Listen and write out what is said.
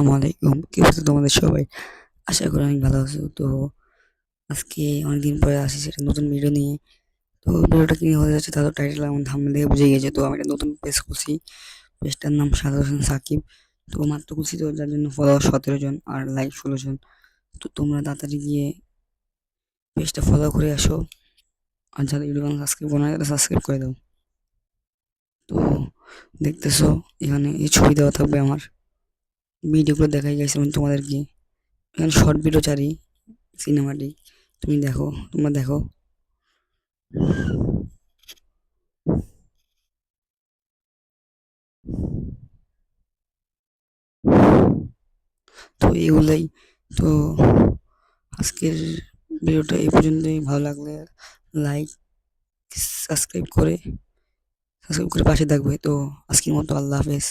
আসসালামু আলাইকুম। কি অবস্থা তোমাদের সবাই? আশা করি অনেক ভালো আছো। তো আজকে অনেকদিন পরে আসি সেটা নতুন ভিডিও নিয়ে। তো ভিডিওটা কি নিয়ে হতে যাচ্ছে তা তো টাইটেল এবং থাম্বনেল দেখে বুঝে গেছে। তো আমি একটা নতুন পেজ খুলছি। পেজটার নাম সাগর হোসেন সাকিব। তো মাত্র খুলছি, তো যার জন্য ফলোয়ার 17 জন আর লাইক 16 জন। তো তোমরা তাড়াতাড়ি গিয়ে পেজটা ফলো করে আসো, আর যারা ইউটিউব সাবস্ক্রাইব করো না তারা সাবস্ক্রাইব করে দাও। তো দেখতেছো এখানে এই ছবি দেওয়া থাকবে আমার, ভিডিওগুলো দেখাই গেছিলাম তোমাদেরকে। এখানে শর্ট ভিডিও ছাড়ি, সিনেমাটিক। তোমরা দেখো। তো এগুলাই। তো আজকের ভিডিওটা এই পর্যন্তই। ভালো লাগলে লাইক, সাবস্ক্রাইব করে পাশে থাকবে। তো আজকের মতো আল্লাহ হাফেজ।